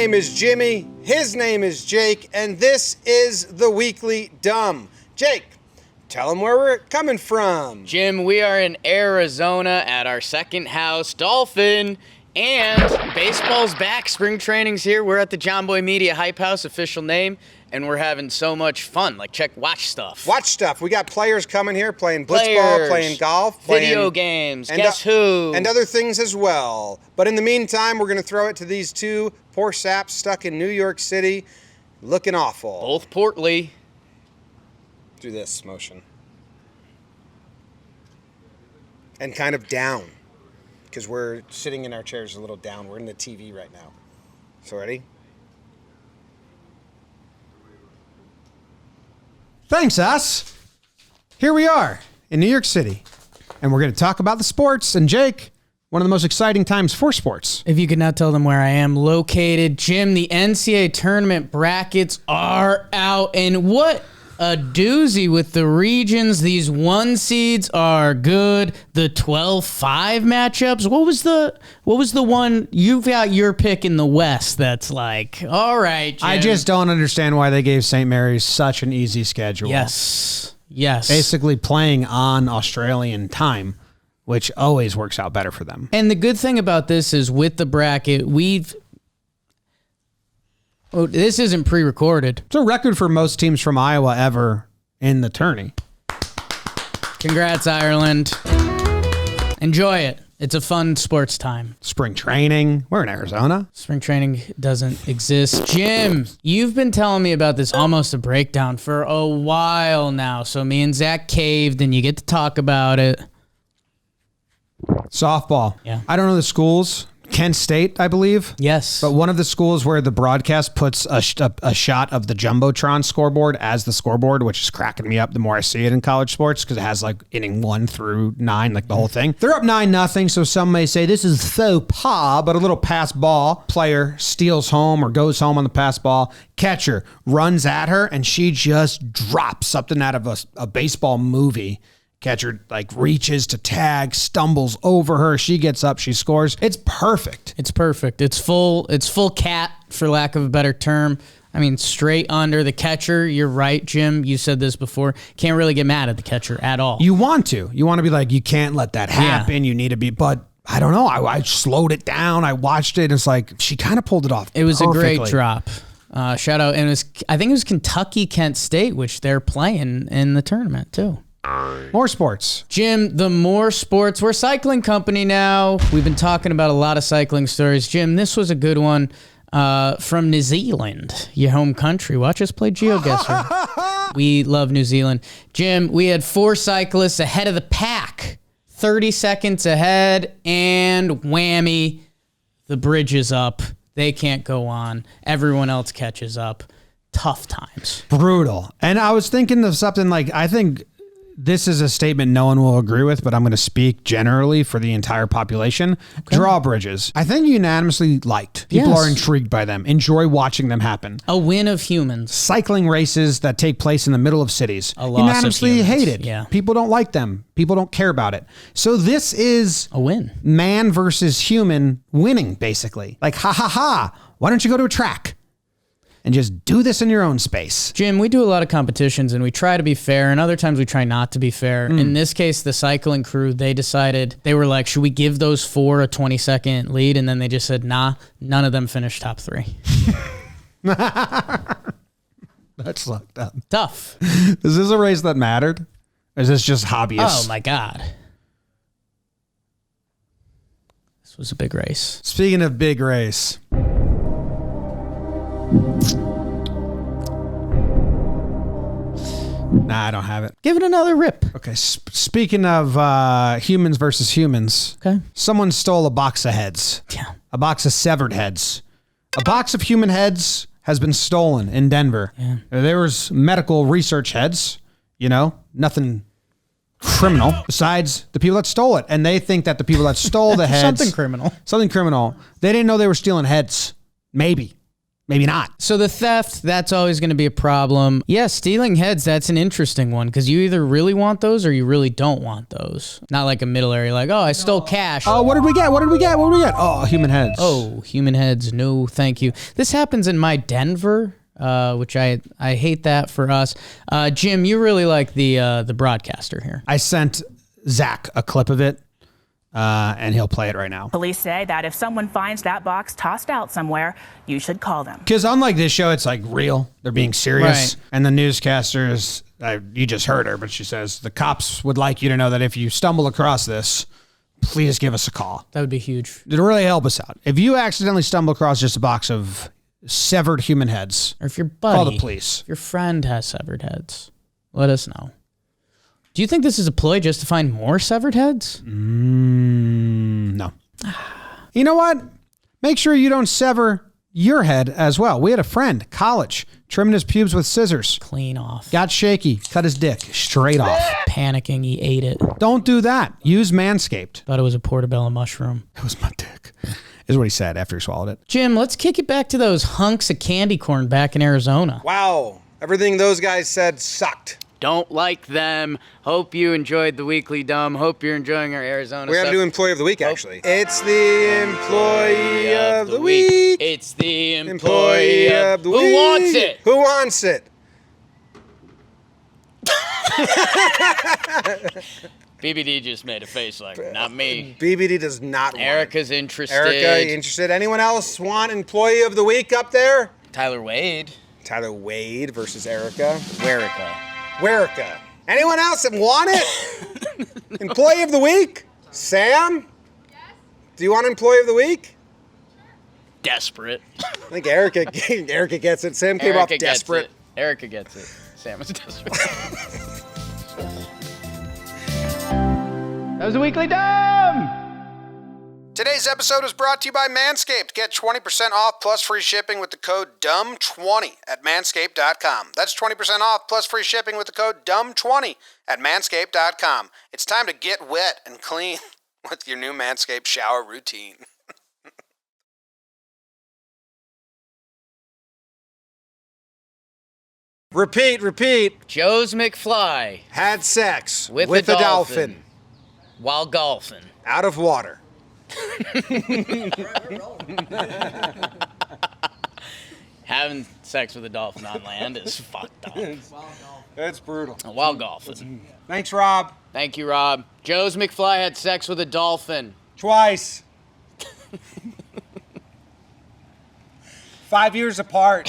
name is Jimmy, his name is Jake, and this is the Weekly Dumb. Jake, tell them where we're coming from. Jim, we are in Arizona at our second house, Dolphin, and baseball's back. Spring training's here. We're at the Jomboy Media Hype House, official name, and we're having so much fun. Like, watch stuff. Watch stuff. We got players coming here playing blitzball, playing golf, video games, Guess Who, and other things as well. But in the meantime, we're going to throw it to these two poor saps stuck in New York City, looking awful. Both portly. Do this motion. And kind of down, because we're sitting in our chairs a little down. We're in the TV right now. So ready? Thanks, us. Here we are in New York City, and we're going to talk about the sports. And Jake, one of the most exciting times for sports. If you could not tell them where I am located, Jim, the NCAA tournament brackets are out, and what a doozy with the regions. These 1 seeds are good. The 12-5 matchups. What was the one you've got your pick in the West? That's like, all right, Jim. I just don't understand why they gave St. Mary's such an easy schedule. Yes. Basically playing on Australian time, which always works out better for them. And the good thing about this is with the bracket, this isn't pre-recorded. It's a record for most teams from Iowa ever in the tourney. Congrats, Ireland. Enjoy it. It's a fun sports time. Spring training. We're in Arizona. Spring training doesn't exist. Jim, you've been telling me about this almost a breakdown for a while now. So me and Zach caved, and you get to talk about it. Softball. Yeah. I don't know the schools. Kent State, I believe. Yes. But one of the schools where the broadcast puts a shot of the Jumbotron scoreboard as the scoreboard, which is cracking me up the more I see it in college sports, because it has like inning 1 through 9, like the whole thing. They're up 9-0, so some may say this is faux pas, but a little pass ball. Player steals home or goes home on the pass ball. Catcher runs at her, and she just drops something out of a baseball movie. Catcher like reaches to tag, stumbles over her. She gets up, she scores. It's perfect. It's perfect. It's full cat, for lack of a better term. I mean, straight under the catcher. You're right, Jim. You said this before. Can't really get mad at the catcher at all. You want to. You want to be like, you can't let that happen. Yeah. You need to be, but I don't know. I slowed it down. I watched it. And it's like, she kind of pulled it off. It was perfectly. A great drop. Shout out. And I think it was Kentucky, Kent State, which they're playing in the tournament too. More sports. Jim, the more sports. We're a cycling company now. We've been talking about a lot of cycling stories. Jim, this was a good one from New Zealand, your home country. Watch us play GeoGuessr. We love New Zealand. Jim, we had 4 cyclists ahead of the pack, 30 seconds ahead, and whammy, the bridge is up. They can't go on. Everyone else catches up. Tough times. Brutal. And I was thinking of something like, I think this is a statement no one will agree with, but I'm going to speak generally for the entire population. Okay. Drawbridges. I think unanimously liked. People are intrigued by them, enjoy watching them happen. A win of humans. Cycling races that take place in the middle of cities. A loss unanimously of humans. hated. Yeah. People don't like them. People don't care about it. So this is a win. Man versus human winning, basically. Like, ha ha ha. Why don't you go to a track and just do this in your own space? Jim, we do a lot of competitions, and we try to be fair, and other times we try not to be fair. In this case, the cycling crew, they decided, they were like, should we give those 4 a 20-second lead? And then they just said, nah, none of them finished top 3. That's fucked up. Tough. Is this a race that mattered? Or is this just hobbyists? Oh, my God. This was a big race. Speaking of big race. Nah, I don't have it. Give it another rip. Okay, speaking of humans versus humans, okay. Someone stole a box of heads. Yeah. A box of severed heads. A box of human heads has been stolen in Denver. Yeah. There was medical research heads, nothing criminal besides the people that stole it. And they think that the people that stole the heads... Something criminal. They didn't know they were stealing heads. Maybe. maybe not. So the theft, that's always going to be a problem. Yeah, stealing heads, that's an interesting one because you either really want those or you really don't want those. Not like a middle area like, oh, I stole cash. Oh, what did we get? Oh, human heads. Oh, human heads, no thank you. This happens in my Denver, which I hate that for us. Jim, you really like the broadcaster here. I sent Zach a clip of it. And he'll play it right now. Police say that if someone finds that box tossed out somewhere, you should call them. Because unlike this show, it's like real. They're being serious. Right. And the newscasters, you just heard her, but she says, the cops would like you to know that if you stumble across this, please give us a call. That would be huge. It'll really help us out. If you accidentally stumble across just a box of severed human heads, Or if your buddy, call the police. if your friend has severed heads, let us know. Do you think this is a ploy just to find more severed heads? No. You know what? Make sure you don't sever your head as well. We had a friend, college, trimming his pubes with scissors. Clean off. Got shaky, cut his dick straight off. Panicking, he ate it. Don't do that. Use Manscaped. Thought it was a portobello mushroom. It was my dick, is what he said after he swallowed it. Jim, let's kick it back to those hunks of candy corn back in Arizona. Wow. Everything those guys said sucked. Don't like them. Hope you enjoyed the Weekly Dumb. Hope you're enjoying our Arizona We got to stuff. do Employee of the Week, actually. It's the Employee of the Week. It's the Employee of the Week. Who wants it? Who wants it? BBD just made a face like, not me. BBD does not want Erica's it. interested. Erica, you interested? Anyone else want Employee of the Week up there? Tyler Wade. Tyler Wade versus Erica. Werica. Werica. Anyone else that want it? Employee of the Week? Sam? Yes? Do you want Employee of the Week? Desperate. I think Erica gets it. Sam came off desperate. Erica gets it. Sam is desperate. That was a Weekly Dumb! Today's episode is brought to you by Manscaped. Get 20% off plus free shipping with the code DUMB20 at manscaped.com. That's 20% off plus free shipping with the code DUMB20 at manscaped.com. It's time to get wet and clean with your new Manscaped shower routine. Repeat. Joe's McFly Had sex with a a dolphin. dolphin. while golfing. Out of water. Having sex with a dolphin on land is fucked up. That's brutal. While golfing. Thanks, Rob. Thank you, Rob. Joe's McFly had sex with a dolphin. Twice. 5 years apart.